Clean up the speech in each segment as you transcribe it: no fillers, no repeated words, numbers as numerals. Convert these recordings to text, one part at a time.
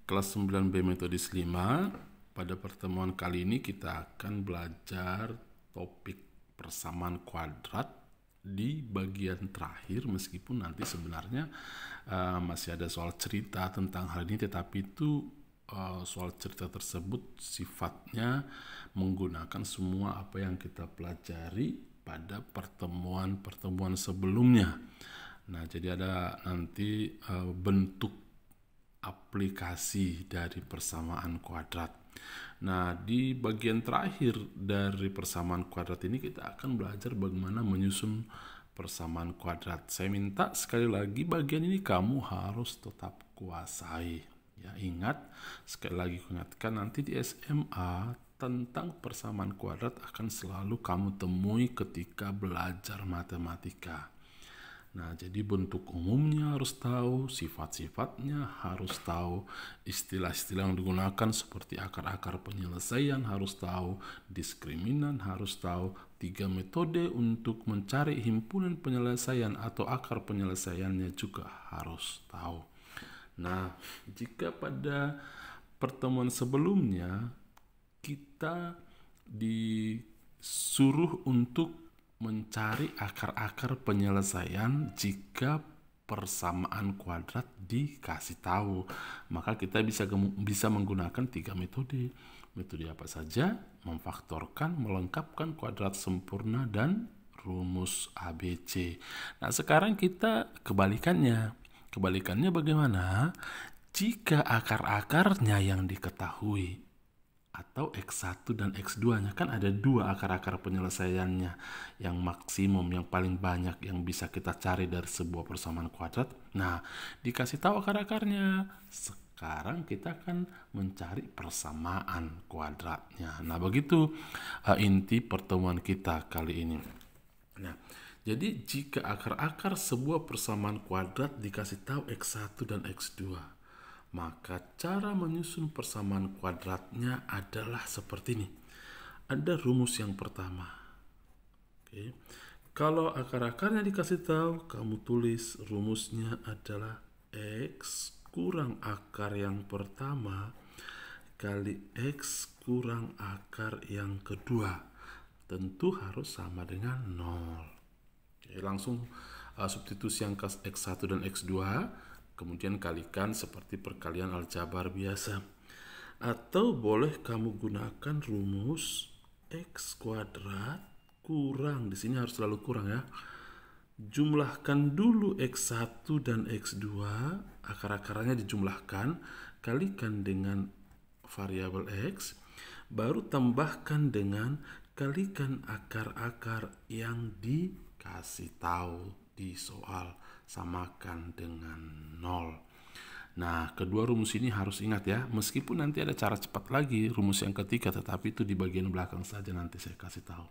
Kelas 9B Metodis 5. Pada pertemuan kali ini kita akan belajar topik persamaan kuadrat di bagian terakhir, meskipun nanti sebenarnya masih ada soal cerita tentang hal ini, tetapi itu soal cerita tersebut sifatnya menggunakan semua apa yang kita pelajari pada pertemuan-pertemuan sebelumnya. Nah, jadi ada nanti bentuk aplikasi dari persamaan kuadrat. Nah, di bagian terakhir dari persamaan kuadrat ini kita akan belajar bagaimana menyusun persamaan kuadrat. Saya minta sekali lagi bagian ini kamu harus tetap kuasai. Ya, ingat, sekali lagi ingatkan, nanti di SMA tentang persamaan kuadrat akan selalu kamu temui ketika belajar matematika. Nah, jadi bentuk umumnya harus tahu, sifat-sifatnya harus tahu, istilah-istilah yang digunakan seperti akar-akar penyelesaian harus tahu, diskriminan harus tahu, 3 metode untuk mencari himpunan penyelesaian atau akar penyelesaiannya juga harus tahu. Nah, jika pada pertemuan sebelumnya kita disuruh untuk mencari akar-akar penyelesaian jika persamaan kuadrat dikasih tahu, maka kita bisa menggunakan 3 metode. Metode apa saja? Memfaktorkan, melengkapkan kuadrat sempurna, dan rumus ABC. Nah, sekarang kita kebalikannya. Kebalikannya bagaimana? Jika akar-akarnya yang diketahui, atau X1 dan X2-nya, kan ada 2 akar-akar penyelesaiannya yang maksimum, yang paling banyak yang bisa kita cari dari sebuah persamaan kuadrat. Nah, dikasih tahu akar-akarnya. Sekarang kita akan mencari persamaan kuadratnya. Nah, begitu inti pertemuan kita kali ini. Nah, jadi jika akar-akar sebuah persamaan kuadrat dikasih tahu X1 dan X2, maka cara menyusun persamaan kuadratnya adalah seperti ini. Ada rumus yang pertama. Oke. Kalau akar-akarnya dikasih tahu, kamu tulis rumusnya adalah X kurang akar yang pertama kali X kurang akar yang kedua. Tentu harus sama dengan 0. Oke, langsung substitusi angka X1 dan X2, kemudian kalikan seperti perkalian aljabar biasa. Atau boleh kamu gunakan rumus X kuadrat kurang, di sini harus selalu kurang ya. Jumlahkan dulu X1 dan X2, akar-akarnya dijumlahkan, kalikan dengan variabel X, baru tambahkan dengan kalikan akar-akar yang dikasih tahu di soal, samakan dengan 0. Nah, kedua rumus ini harus ingat ya, meskipun nanti ada cara cepat lagi rumus yang ketiga, tetapi itu di bagian belakang saja, nanti saya kasih tahu.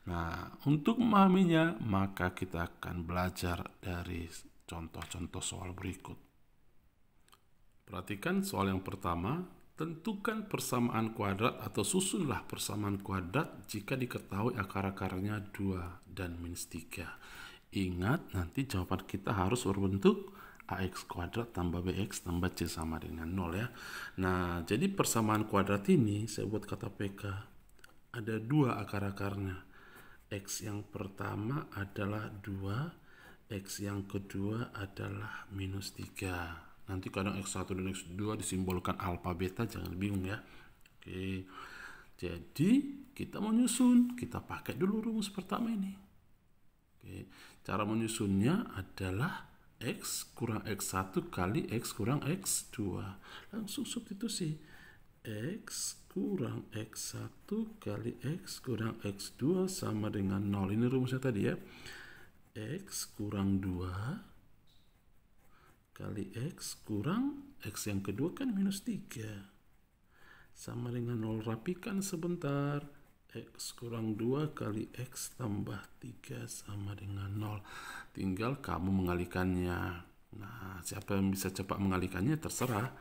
Nah, untuk memahaminya, maka kita akan belajar dari contoh-contoh soal berikut. Perhatikan soal yang pertama, tentukan persamaan kuadrat atau susunlah persamaan kuadrat jika diketahui akar-akarnya 2 dan minus 3. Ingat, nanti jawaban kita harus berbentuk AX kuadrat tambah BX tambah C sama dengan 0 ya. Nah, jadi persamaan kuadrat ini saya buat kata PK. Ada 2 akar-akarnya. X yang pertama adalah 2, X yang kedua adalah minus 3. Nanti kadang X1 dan X2 disimbolkan alfa beta, jangan bingung ya. Oke, jadi kita menyusun, kita pakai dulu rumus pertama ini. Oke, cara menyusunnya adalah X kurang X1 kali X kurang X2. Langsung substitusi. X kurang X1 kali X kurang X2 sama dengan 0. Ini rumusnya tadi ya. X kurang 2 kali X kurang X yang kedua kan minus 3. Sama dengan 0. Rapikan sebentar. X kurang 2 kali X tambah 3 sama dengan 0. Tinggal kamu mengalikannya. Nah, siapa yang bisa cepat mengalikannya terserah.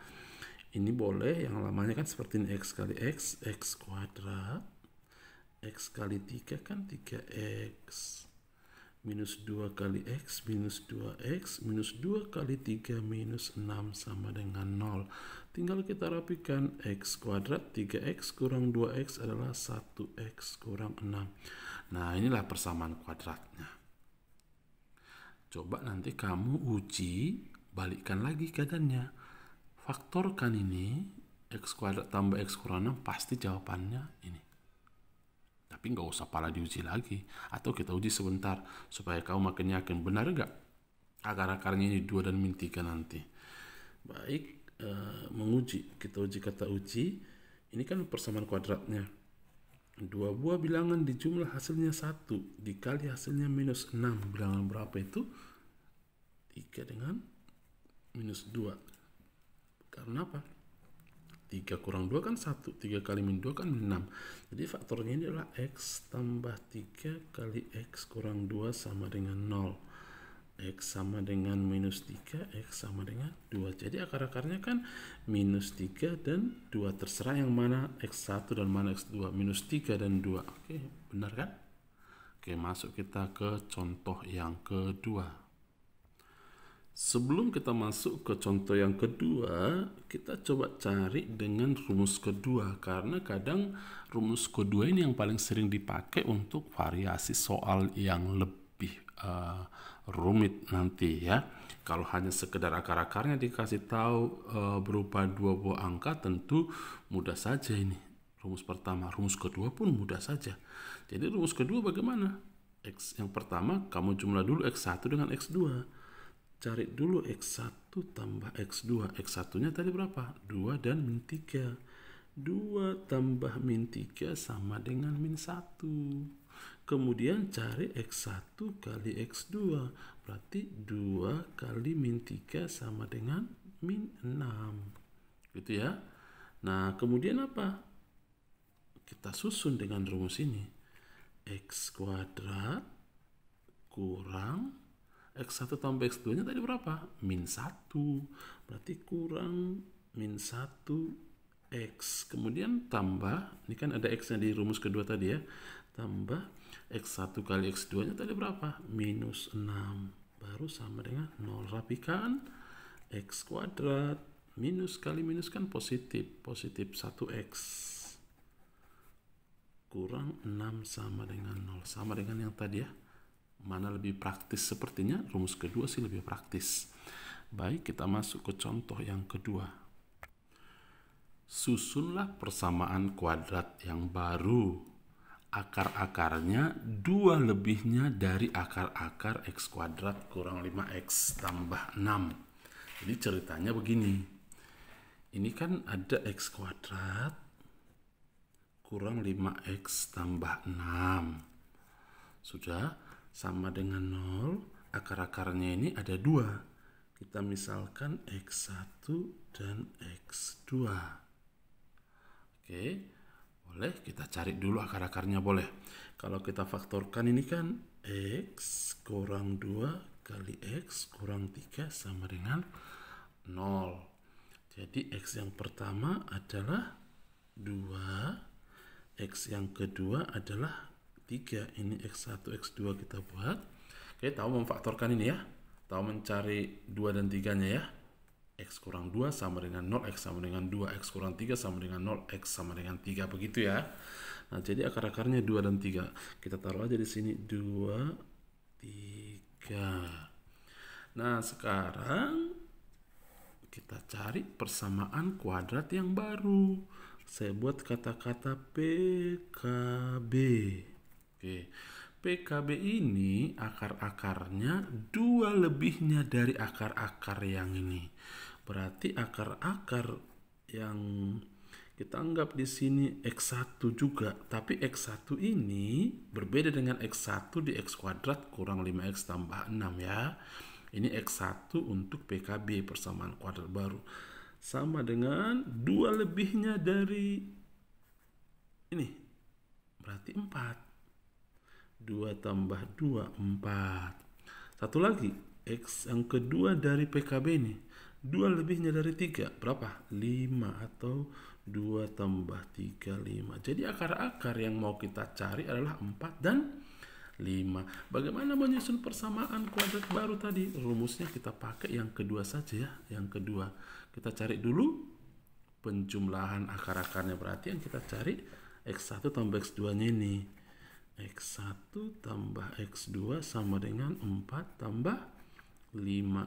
Ini boleh, yang lamanya kan seperti ini, X kali X, X kuadrat. X kali 3 kan 3X. Minus 2 kali X, minus 2X. Minus 2 kali 3 minus 6 sama dengan 0. Tinggal kita rapikan. X kuadrat 3x kurang 2x adalah 1x kurang 6. Nah, inilah persamaan kuadratnya. Coba nanti kamu uji, balikkan lagi keadaannya. Faktorkan ini, x kuadrat tambah x kurang 6, pasti jawabannya ini. Tapi nggak usah pala diuji lagi. Atau kita uji sebentar, supaya kamu makin yakin. Benar nggak akar-akarnya ini 2 dan min 3 nanti? Baik, menguji. Kita uji kata uji. Ini kan persamaan kuadratnya. Dua buah bilangan dijumlah hasilnya 1 dikali hasilnya minus 6. Bilangan berapa itu? 3 dengan minus 2. Karena apa? 3 kurang 2 kan 1. 3 kali min 2 kan min 6. Jadi faktornya ini adalah x tambah 3 kali x kurang 2 sama dengan 0. X sama dengan minus 3, X sama dengan 2. Jadi akar-akarnya kan minus 3 dan 2. Terserah yang mana X1 dan mana X2. Minus 3 dan 2. Oke, benar kan? Oke, masuk kita ke contoh yang kedua. Sebelum kita masuk ke contoh yang kedua, kita coba cari dengan rumus kedua. Karena kadang rumus kedua ini yang paling sering dipakai untuk variasi soal yang lebih rumit nanti ya. Kalau hanya sekedar akar-akarnya dikasih tahu berupa 2 buah angka, tentu mudah saja ini. Rumus pertama, rumus kedua pun mudah saja. Jadi rumus kedua bagaimana? X yang pertama kamu jumlah dulu X1 dengan X2. Cari dulu X1 tambah X2. X1-nya tadi berapa? 2 dan min 3. 2 tambah min 3 sama dengan min 1. Kemudian cari X1 kali X2. Berarti 2 kali min 3 sama dengan min 6. Gitu ya. Nah, kemudian apa? Kita susun dengan rumus ini. X kuadrat kurang X1 tambah X2-nya tadi berapa? Min 1. Berarti kurang min 1 X. Kemudian tambah, ini kan ada X-nya di rumus kedua tadi ya. Tambah X1 kali X2-nya tadi berapa? Minus 6. Baru sama dengan 0. Rapikan. X kuadrat. Minus kali minus kan positif. Positif 1X. Kurang 6 sama dengan 0. Sama dengan yang tadi ya. Mana lebih praktis? Sepertinya rumus kedua sih lebih praktis. Baik, kita masuk ke contoh yang kedua. Susunlah persamaan kuadrat yang baru. Akar-akarnya 2 lebihnya dari akar-akar x kuadrat kurang 5x tambah 6. Jadi ceritanya begini. Ini kan ada x kuadrat kurang 5x tambah 6. Sudah sama dengan 0. Akar-akarnya ini ada 2. Kita misalkan x1 dan x2. Oke. Boleh, kita cari dulu akar-akarnya boleh. Kalau kita faktorkan ini kan X kurang 2 kali X kurang 3 sama dengan 0. Jadi X yang pertama adalah 2. X yang kedua adalah 3. Ini X1, X2 kita buat. Oke, tahu memfaktorkan ini ya. Tahu mencari 2 dan 3-nya ya. X kurang 2 sama dengan 0, X sama dengan 2, X kurang 3 sama dengan 0, X sama dengan 3, begitu ya. Nah, jadi akar-akarnya 2 dan 3. Kita taruh aja di sini 2, 3. Nah, sekarang kita cari persamaan kuadrat yang baru. Saya buat kata-kata PKB. Oke. PKB ini akar-akarnya 2 lebihnya dari akar-akar yang ini. Berarti akar-akar yang kita anggap di sini X1 juga. Tapi X1 ini berbeda dengan X1 di X kuadrat kurang 5X tambah 6 ya. Ini X1 untuk PKB persamaan kuadrat baru. Sama dengan 2 lebihnya dari ini. Berarti 4. 2 tambah 2, 4. Satu lagi, X yang kedua dari PKB ini. 2 lebihnya dari 3, berapa? 5 atau 2 tambah 3, 5. Jadi akar-akar yang mau kita cari adalah 4 dan 5. Bagaimana menyusun persamaan kuadrat baru tadi? Rumusnya kita pakai yang kedua saja ya. Yang kedua, kita cari dulu penjumlahan akar-akarnya. Berarti yang kita cari X1 tambah X2 nya ini. X1 tambah X2 sama dengan 4 tambah 5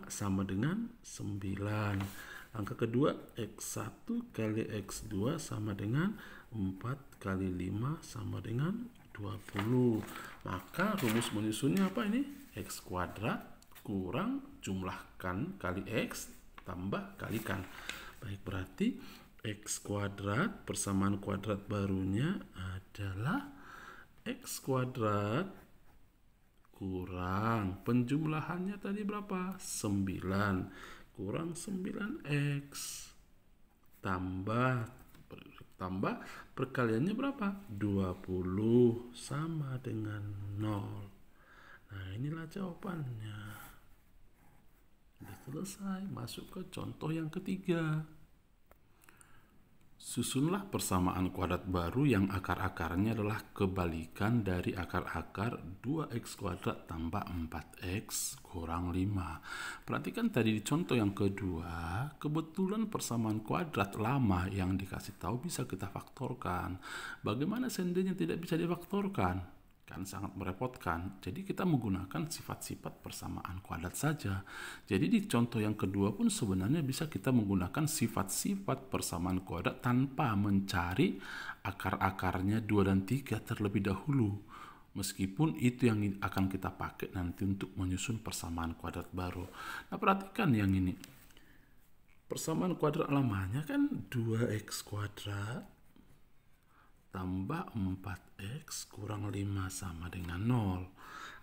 sama dengan 9. Angka kedua, X1 kali X2 sama dengan 4 kali 5 sama dengan 20. Maka rumus menyusunnya apa ini? X kuadrat kurang jumlahkan kali X tambah kalikan. Baik, berarti X kuadrat persamaan kuadrat barunya adalah X kuadrat kurang penjumlahannya tadi berapa? 9 kurang 9X tambah perkaliannya berapa? 20 sama dengan 0. Nah, inilah jawabannya. Sudah selesai. Masuk ke contoh yang ketiga. Susunlah persamaan kuadrat baru yang akar-akarnya adalah kebalikan dari akar-akar 2x kuadrat tambah 4x kurang 5. Perhatikan tadi di contoh yang kedua, kebetulan persamaan kuadrat lama yang dikasih tahu bisa kita faktorkan. Bagaimana seandainya tidak bisa difaktorkan? Kan sangat merepotkan. Jadi kita menggunakan sifat-sifat persamaan kuadrat saja. Jadi di contoh yang kedua pun sebenarnya bisa kita menggunakan sifat-sifat persamaan kuadrat tanpa mencari akar-akarnya 2 dan 3 terlebih dahulu. Meskipun itu yang akan kita pakai nanti untuk menyusun persamaan kuadrat baru. Nah, perhatikan yang ini. Persamaan kuadrat lamanya kan 2x kuadrat tambah 4x kurang 5 sama dengan 0.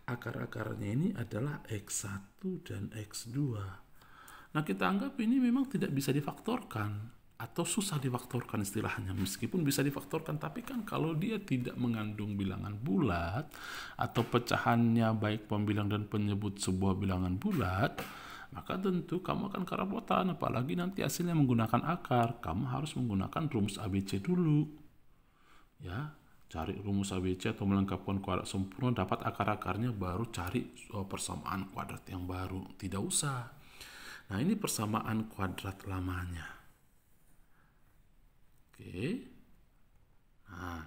Akar-akarnya ini adalah X1 dan X2. Nah, kita anggap ini memang tidak bisa difaktorkan atau susah difaktorkan istilahnya. Meskipun bisa difaktorkan, tapi kan kalau dia tidak mengandung bilangan bulat atau pecahannya baik pembilang dan penyebut sebuah bilangan bulat, maka tentu kamu akan kerepotan. Apalagi nanti hasilnya menggunakan akar. Kamu harus menggunakan rumus ABC dulu. Ya, cari rumus ABC atau melengkapkan kuadrat sempurna, dapat akar-akarnya, baru cari persamaan kuadrat yang baru. Tidak usah. Nah, ini persamaan kuadrat lamanya. Oke. Nah,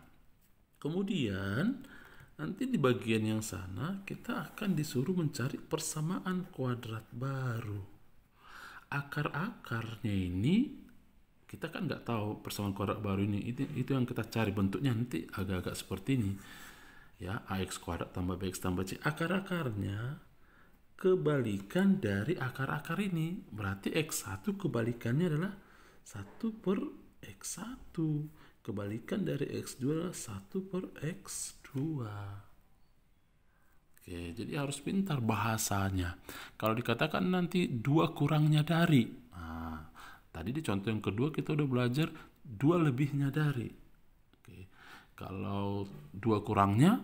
kemudian nanti di bagian yang sana kita akan disuruh mencari persamaan kuadrat baru. Akar-akarnya ini kita kan nggak tahu persamaan kuadrat baru ini. Itu yang kita cari. Bentuknya nanti agak-agak seperti ini. Ya, ax kuadrat tambah bx tambah c. Akar-akarnya kebalikan dari akar-akar ini. Berarti x1 kebalikannya adalah 1 per x1. Kebalikan dari x2 adalah 1 per x2. Oke, jadi harus pintar bahasanya. Kalau dikatakan nanti 2 kurangnya dari. Tadi di contoh yang kedua kita udah belajar 2 lebihnya dari. Oke. Kalau 2 kurangnya,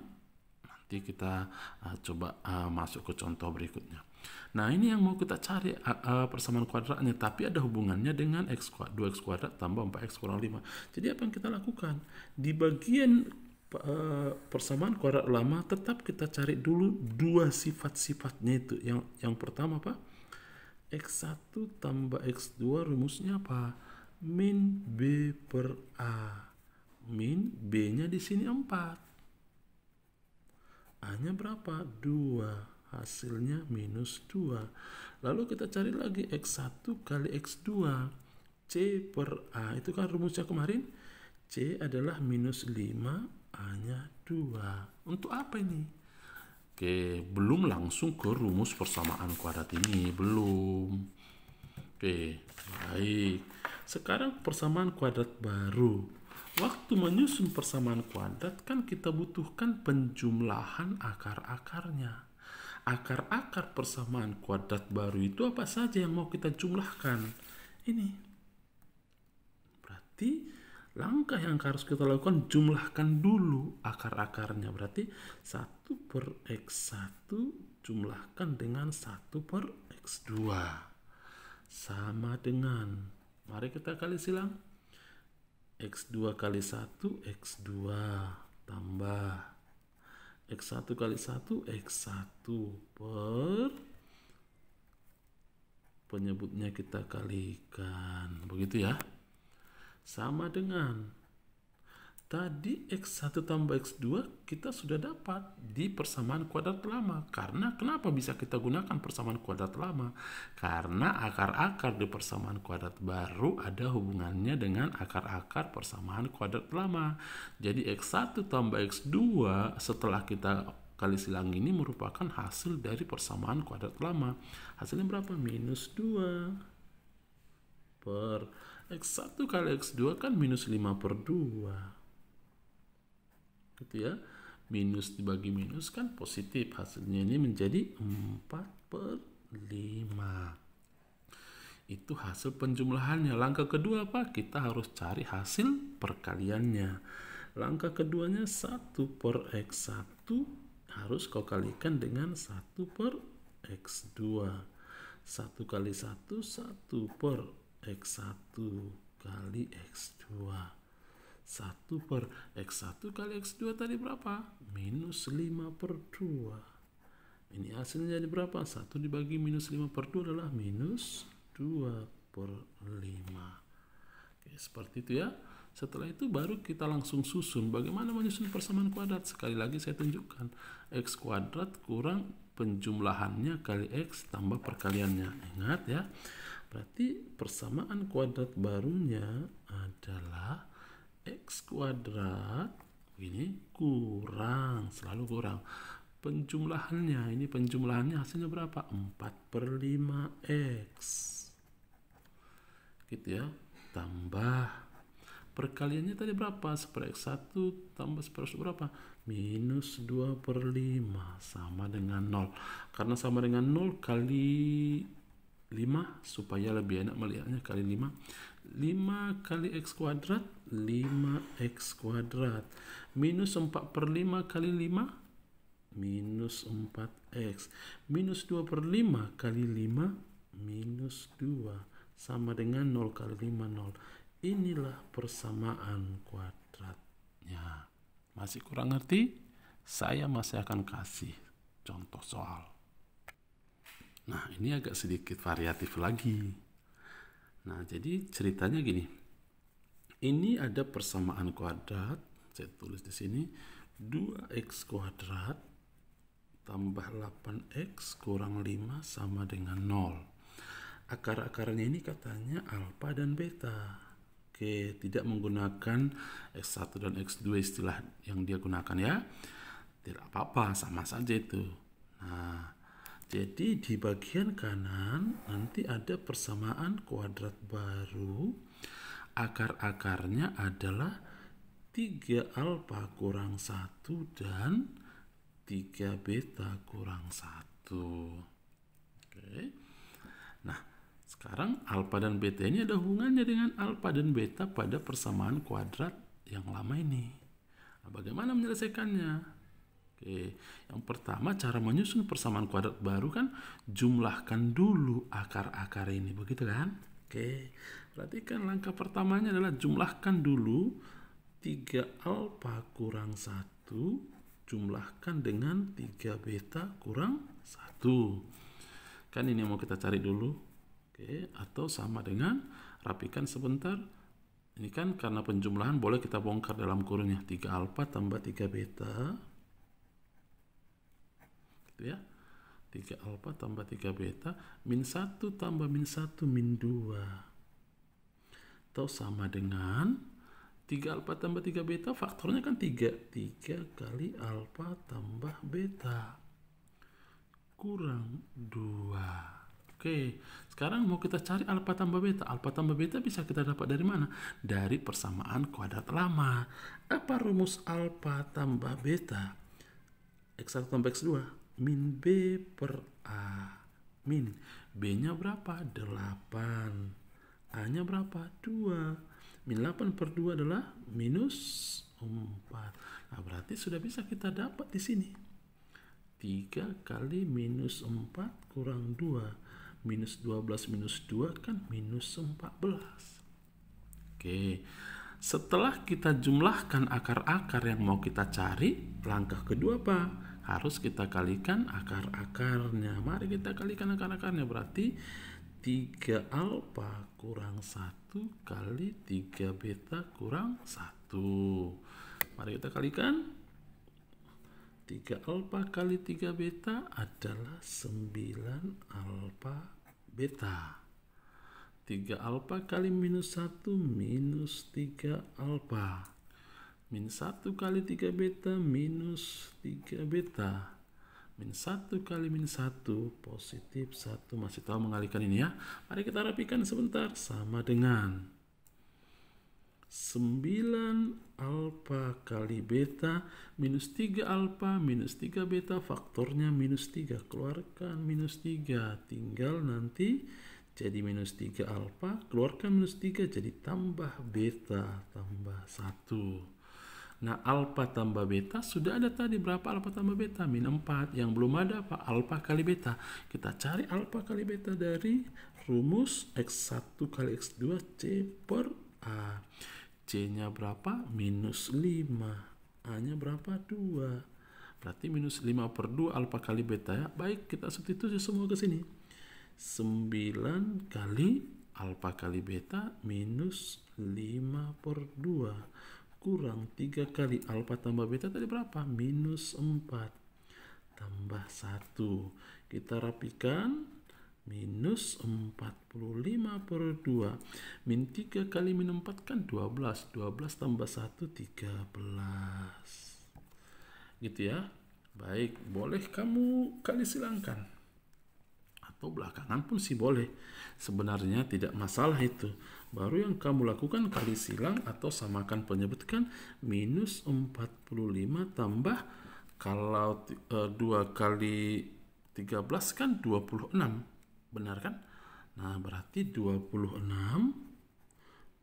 nanti kita coba masuk ke contoh berikutnya. Nah, ini yang mau kita cari persamaan kuadratnya, tapi ada hubungannya dengan 2x kuadrat tambah 4x kurang 5. Jadi apa yang kita lakukan? Di bagian persamaan kuadrat lama tetap kita cari dulu 2 sifat-sifatnya itu. Yang pertama apa? X1 tambah X2 rumusnya apa? Min B per A. Min B-nya di sini 4. A-nya berapa? 2. Hasilnya minus 2. Lalu kita cari lagi X1 kali X2. C per A. Itu kan rumusnya kemarin. C adalah minus 5. A-nya 2. Untuk apa ini? Oke, belum langsung ke rumus persamaan kuadrat ini, belum. Oke, baik. Sekarang persamaan kuadrat baru. Waktu menyusun persamaan kuadrat kan kita butuhkan penjumlahan akar-akarnya. Akar-akar persamaan kuadrat baru itu apa saja yang mau kita jumlahkan? Ini. Berarti langkah yang harus kita lakukan, jumlahkan dulu akar-akarnya. Berarti 1 per X1 jumlahkan dengan 1 per X2. Sama dengan, mari kita kali silang. X2 kali 1, X2 tambah X1 kali 1, X1 per penyebutnya kita kalikan. Begitu ya. sama dengan tadi X1 tambah X2 kita sudah dapat di persamaan kuadrat lama. Karena kenapa bisa kita gunakan persamaan kuadrat lama? Karena akar-akar di persamaan kuadrat baru ada hubungannya dengan akar-akar persamaan kuadrat lama. Jadi X1 tambah X2 setelah kita kali silang ini merupakan hasil dari persamaan kuadrat lama. Hasilnya berapa? Minus 2 per X1 kali X2 kan minus 5 per 2. Gitu ya, minus dibagi minus kan positif, hasilnya ini menjadi 4 per 5. Itu hasil penjumlahannya. Langkah kedua apa? Kita harus cari hasil perkaliannya. Langkah keduanya 1 per X1 harus kau kalikan dengan 1 per X2. 1 kali 1 per X1 kali X2. 1 per X1 kali X2 tadi berapa? Minus 5 per 2. Ini hasilnya jadi berapa? 1 dibagi minus 5 per 2 adalah minus 2 per 5. Oke, seperti itu ya. Setelah itu baru kita langsung susun. Bagaimana menyusun persamaan kuadrat? Sekali lagi saya tunjukkan. X kuadrat kurang penjumlahannya kali X tambah perkaliannya. Ingat ya. Berarti persamaan kuadrat barunya adalah X kuadrat ini kurang, selalu kurang penjumlahannya. Ini penjumlahannya hasilnya berapa? 4 per 5X gitu ya, tambah perkaliannya tadi berapa? 1 per X1 tambah 1 per X2 berapa? Minus 2 per 5 sama dengan 0. Karena sama dengan 0 kali 5 supaya lebih enak melihatnya, kali 5 kali X kuadrat 5X kuadrat minus 4 per 5 kali 5 minus 4X minus 2 per 5 kali 5 minus 2 sama dengan 0 kali 5 0. Inilah persamaan kuadratnya. Masih kurang ngerti? Saya masih akan kasih contoh soal. Nah, ini agak sedikit variatif lagi. Nah, jadi ceritanya gini. Ini ada persamaan kuadrat, saya tulis di sini, 2x kuadrat tambah 8x kurang 5 sama dengan 0. Akar-akarnya ini katanya alfa dan beta. Oke, tidak menggunakan x1 dan x2 istilah yang dia gunakan ya. Tidak apa-apa, sama saja itu. Nah, jadi di bagian kanan nanti ada persamaan kuadrat baru. Akar-akarnya adalah 3 alfa kurang 1 dan 3 beta kurang 1. Oke. Nah, sekarang alfa dan beta ini ada hubungannya dengan alfa dan beta pada persamaan kuadrat yang lama ini. Nah, bagaimana menyelesaikannya? Oke, yang pertama cara menyusun persamaan kuadrat baru kan jumlahkan dulu akar-akar ini, begitu kan? Oke, perhatikan langkah pertamanya adalah jumlahkan dulu 3 alfa kurang 1 jumlahkan dengan 3 beta kurang 1. Kan ini yang mau kita cari dulu. Oke, atau sama dengan rapikan sebentar. Ini kan karena penjumlahan boleh kita bongkar dalam kurungnya. 3 alfa tambah 3 beta. Gitu ya. 3 alfa tambah 3 beta min 1 tambah min 1 min 2 atau sama dengan 3 alfa tambah 3 beta faktornya kan 3 kali alfa tambah beta kurang 2. Oke, sekarang mau kita cari alfa tambah beta. Alfa tambah beta bisa kita dapat dari mana? Dari persamaan kuadrat lama. Apa rumus alfa tambah beta? X1 tambah X2 min B per A. Min B-nya berapa? 8. A-nya berapa? 2. Min 8 per 2 adalah minus 4. Nah, berarti sudah bisa kita dapat di sini. 3 kali minus 4 kurang 2. Minus 12 minus 2 kan minus 14. Oke. Setelah kita jumlahkan akar-akar yang mau kita cari, langkah kedua apa? Harus kita kalikan akar-akarnya. Mari kita kalikan akar-akarnya. Berarti 3 alfa kurang 1 kali 3 beta kurang 1. Mari kita kalikan. 3 alfa kali 3 beta adalah 9 alfa beta. 3 alfa kali minus 1 minus 3 alfa. Min 1 kali 3 beta minus 3 beta. Min 1 kali min 1 positif 1. Masih tahu mengalihkan ini ya? Mari kita rapikan sebentar. Sama dengan 9 alfa kali beta minus 3 alfa minus 3 beta, faktornya minus 3. Keluarkan minus 3, tinggal nanti jadi minus 3 alfa, keluarkan minus 3 jadi tambah beta tambah 1. Nah, alfa tambah beta sudah ada tadi. Berapa alfa tambah beta? Min 4. Yang belum ada apa? Alfa kali beta. Kita cari alfa kali beta dari rumus X1 kali X2 C per A. C-nya berapa? Minus 5. A-nya berapa? 2. Berarti minus 5 per 2 alfa kali beta ya. Baik, kita substitusi semua ke sini. 9 kali alfa kali beta minus 5 per 2 kurang 3 kali alfa tambah beta tadi berapa? Minus 4 tambah 1. Kita rapikan. Minus 45 per 2. Min 3 kali min 4 kan 12. 12 tambah 1, 13. Gitu ya. Baik, boleh kamu kali silangkan. Atau belakangan pun sih boleh. Sebenarnya tidak masalah itu. Baru yang kamu lakukan kali silang atau samakan penyebutkan. Minus 45 tambah, kalau 2 kali 13 kan 26. Benar kan? Nah, berarti 26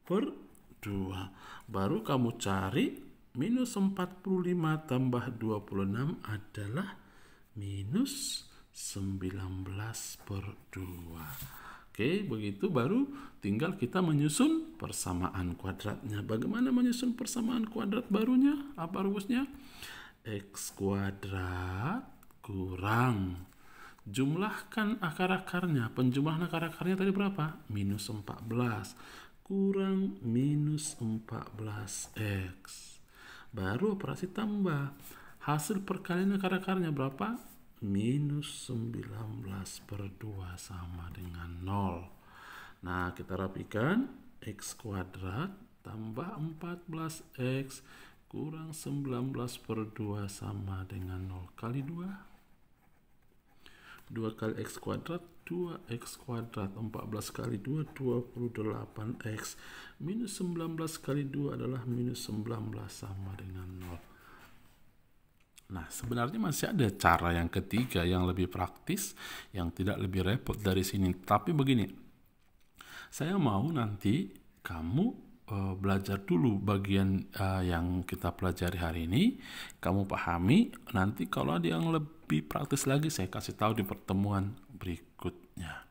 per 2. Baru kamu cari minus 45 tambah 26 adalah minus 19 per 2. Oke, begitu baru tinggal kita menyusun persamaan kuadratnya. Bagaimana menyusun persamaan kuadrat barunya? Apa rumusnya? X kuadrat kurang, jumlahkan akar-akarnya. Penjumlahan akar-akarnya tadi berapa? Minus 14 kurang minus 14x. Baru operasi tambah. Hasil perkalian akar-akarnya berapa? Minus 19 per 2 sama dengan 0. Nah, kita rapikan. X kuadrat tambah 14x kurang 19 per 2 sama dengan 0 kali 2. 2 kali x kuadrat 2x kuadrat, 14 kali 2 28x, minus 19 kali 2 adalah minus 19 sama dengan 0. Nah, sebenarnya masih ada cara yang ketiga yang lebih praktis, yang tidak lebih repot dari sini. Tapi begini, saya mau nanti kamu belajar dulu bagian yang kita pelajari hari ini, kamu pahami. Nanti kalau ada yang lebih praktis lagi saya kasih tahu di pertemuan berikutnya.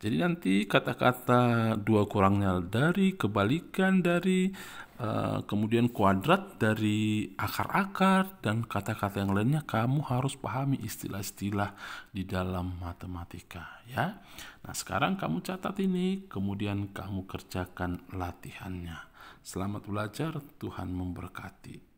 Jadi nanti kata-kata 2 kurangnya dari, kebalikan dari, kemudian kuadrat dari, akar-akar, dan kata-kata yang lainnya kamu harus pahami istilah-istilah di dalam matematika ya. Nah, sekarang kamu catat ini, kemudian kamu kerjakan latihannya. Selamat belajar, Tuhan memberkati.